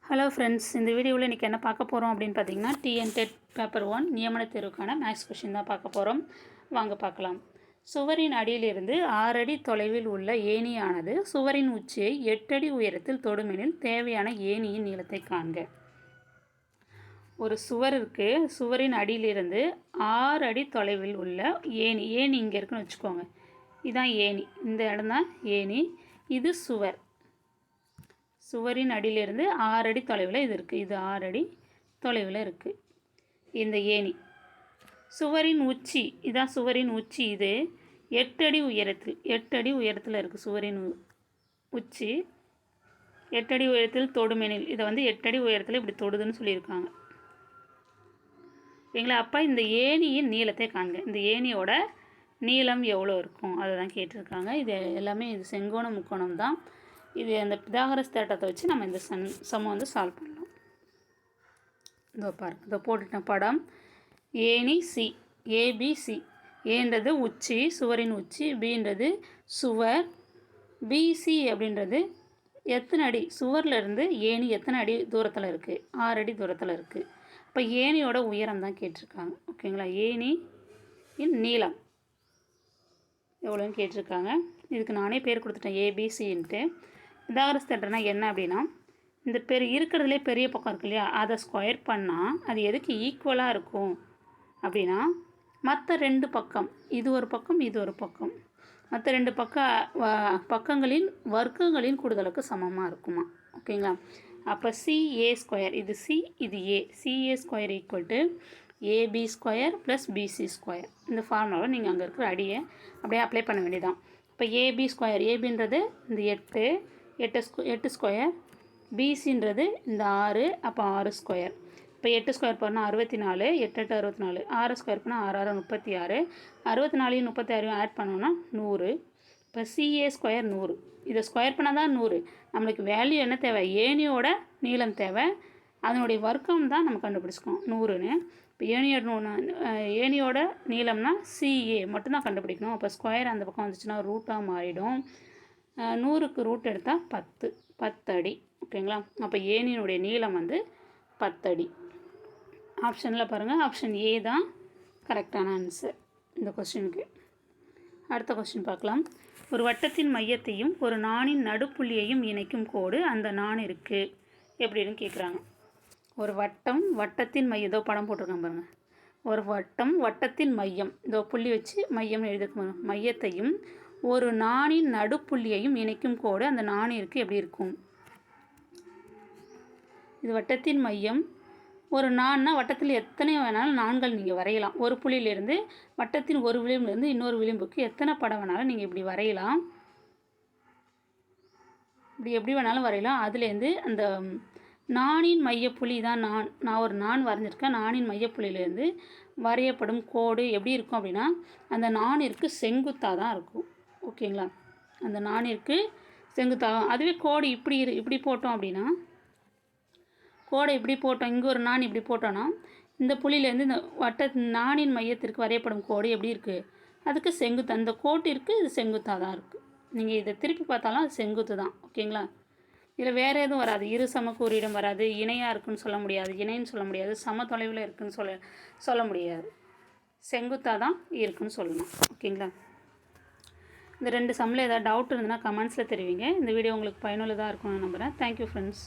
Hello friends, இந்த வீடியோவில் இன்றைக்கி என்ன பார்க்க போகிறோம் அப்படின்னு பார்த்தீங்கன்னா, டிஎன்டெட் பேப்பர் 1 நியமன தேர்வுக்கான மேக்ஸ் கொஷின் தான் பார்க்க போகிறோம். வாங்க பார்க்கலாம். சுவரின் அடியிலிருந்து 6 அடி தொலைவில் உள்ள ஏணியானது சுவரின் உச்சியை 8 அடி உயரத்தில் தொடுமெனில் தேவையான ஏணியின் நீளத்தை காண்க. ஒரு சுவர் இருக்குது. சுவரின் அடியிலிருந்து 6 அடி தொலைவில் உள்ள ஏணி இங்கே இருக்குன்னு வச்சுக்கோங்க. இதுதான் ஏணி, இந்த இடம் தான் ஏணி, இது சுவர். சுவரின் அடியிலிருந்து 6 அடி தொலைவில் இது இருக்குது. இது 6 அடி தொலைவில் இருக்குது இந்த ஏணி. சுவரின் உச்சி, இதான் சுவரின் உச்சி, இது 8 அடி உயரத்தில், 8 அடி உயரத்தில் இருக்குது சுவரின் உச்சி. 8 அடி உயரத்தில் தொடுமெனில், இதை 8 அடி உயரத்தில் இப்படி தொடுதுன்னு சொல்லியிருக்காங்க. எங்களை அப்போ இந்த ஏணியின் நீளத்தை காண்க. இந்த ஏணியோட நீளம் எவ்வளோ இருக்கும் அதை தான் கேட்டிருக்காங்க. இது எல்லாமே இது செங்கோண முக்கோணம் தான். இது அந்த பிதாகரஸ் தேற்றத்தை வச்சு நம்ம இந்த சமம் சால்வ் பண்ணலாம். இதோ பாருங்கள், இதை போட்டுட்டேன் படம். ஏணி சி, ஏபிசி. ஏன்றது உச்சி, சுவரின் உச்சி. பின்றது சுவர். பிசி அப்படின்றது எத்தனை அடி, சுவரில் இருந்து ஏணி எத்தனை அடி தூரத்தில் இருக்குது? 6 அடி தூரத்தில் இருக்குது. இப்போ ஏணியோட உயரம் தான் கேட்டிருக்காங்க. ஓகேங்களா? ஏணியின் நீளம் எவ்வளோன்னு கேட்டிருக்காங்க. இதுக்கு நானே பேர் கொடுத்துட்டேன், ஏபிசின்ட்டு. பிதாகரஸ் தேற்றம்னா என்ன அப்படின்னா, இந்த இருக்கிறதுலே பெரிய பக்கம் இருக்கு இல்லையா, அதை ஸ்கொயர் பண்ணால் அது எதுக்கு ஈக்குவலாக இருக்கும் அப்படின்னா, மற்ற 2 பக்கம், இது ஒரு பக்கம் இது ஒரு பக்கம், மற்ற 2 பக்கங்களின் வர்க்கங்களின் கூடுதலுக்கு சமமாக இருக்குமா. ஓகேங்களா? அப்போ சிஏ ஸ்கொயர், இது சி இது A, CA square equal to AB square plus BC square. இந்த ஃபார்முலாவை நீங்கள் அங்கே இருக்கிற அடியை அப்படியே அப்ளை பண்ண வேண்டியதான். இப்போ ஏபி ஸ்கொயர், ஏபின்றது இந்த 8 ஸ்கொயர், பிசின்றது இந்த 6, அப்போ 6 ஸ்கொயர். இப்போ 8 ஸ்கொயர் பண்ணால் 64, 8 8 64, 6 ஸ்கொயர் பண்ணால் 6 6 36, 64 36 ஆட் பண்ணோன்னா 100. இப்போ சிஏ ஸ்கொயர் 100, இதை ஸ்கொயர் பண்ணால் தான் 100. நம்மளுக்கு வேல்யூ என்ன தேவை? ஏணியோட நீளம் தேவை, அதனுடைய வர்க்கம் தான் நம்ம கண்டுபிடிச்சிக்கோம் 100ன்னு. இப்போ ஏணியோட நீளம்னா சிஏ மட்டும்தான் கண்டுபிடிக்கணும். அப்போ ஸ்கொயர் அந்த பக்கம் வந்துச்சுன்னா ரூட்டாக மாறிடும். 100க்கு ரூட் எடுத்தால் 10 அடி. ஓகேங்களா? அப்போ ஏணியினுடைய நீளம் 10 அடி. ஆப்ஷனில் பாருங்கள், ஆப்ஷன் ஏ தான் கரெக்டான ஆன்சர் இந்த கொஸ்டினுக்கு. அடுத்த கொஸ்டின் பார்க்கலாம். ஒரு வட்டத்தின் மையத்தையும் ஒரு நாணின் நடுப்புள்ளியையும் இணைக்கும் கோடு அந்த நாணிற்கு எப்படின்னு கேட்குறாங்க. ஒரு வட்டத்தின் மையம், ஏதோ படம் போட்டிருக்காங்க பாருங்கள். ஒரு வட்டத்தின் மையம், இதோ புள்ளி வச்சு மையம் எழுதிருக்க, மையத்தையும் ஒரு நாணின் நடுப்புள்ளியையும் இணைக்கும் கோடு அந்த நாணிற்கு எப்படி இருக்கும்? இது வட்டத்தின் மையம். ஒரு நான்னா வட்டத்தில் எத்தனை வேணாலும் நான்கள் நீங்கள் வரையலாம். ஒரு புள்ளியிலேருந்து வட்டத்தின் ஒரு விளிம்பிலிருந்து இன்னொரு விளிம்புக்கு எத்தனை படம் வேணாலும் நீங்கள் இப்படி வரையலாம். இப்படி எப்படி வேணாலும் வரையலாம். அதுலேருந்து அந்த நாணின் மையப்புள்ளி தான் நான் ஒரு நான் வரைஞ்சிருக்கேன். நாணின் மையப்புள்ளியிலேருந்து வரையப்படும் கோடு எப்படி இருக்கும் அப்படின்னா, அந்த நாணிற்கு செங்குத்தாக தான் இருக்கும். ஓகேங்களா? அந்த நாணிற்கு செங்குத்தாக. அதுவே கோடு இப்படி போட்டோம் அப்படின்னா, கோடை இப்படி போட்டோம், இங்கே ஒரு நான் இப்படி போட்டோன்னா, இந்த புள்ளியிலேருந்து இந்த நாணின் மையத்திற்கு வரையப்படும் கோடு எப்படி இருக்குது? அதுக்கு செங்குத்து, அந்த கோட்டிற்கு இது செங்குத்தாக தான் இருக்குது. நீங்கள் இதை திருப்பி பார்த்தாலும் அது செங்குத்து தான். ஓகேங்களா? இதில் வேறு எதுவும் வராது. இரு சமக்கூறிடம் வராது, இணையாக இருக்குன்னு சொல்ல முடியாது, இணைன்னு சொல்ல முடியாது, சம தொலைவில் இருக்குன்னு சொல்ல முடியாது. செங்குத்தாக தான் இருக்குன்னு சொல்லணும். ஓகேங்களா? இந்த 2 சம்மில் ஏதாவது டவுட் இருந்ததுன்னா கமெண்ட்ஸில் தெரிவிங்க. இந்த வீடியோ உங்களுக்கு பயனுள்ளதாக இருக்கும்னு நம்புகிறேன். Thank you friends.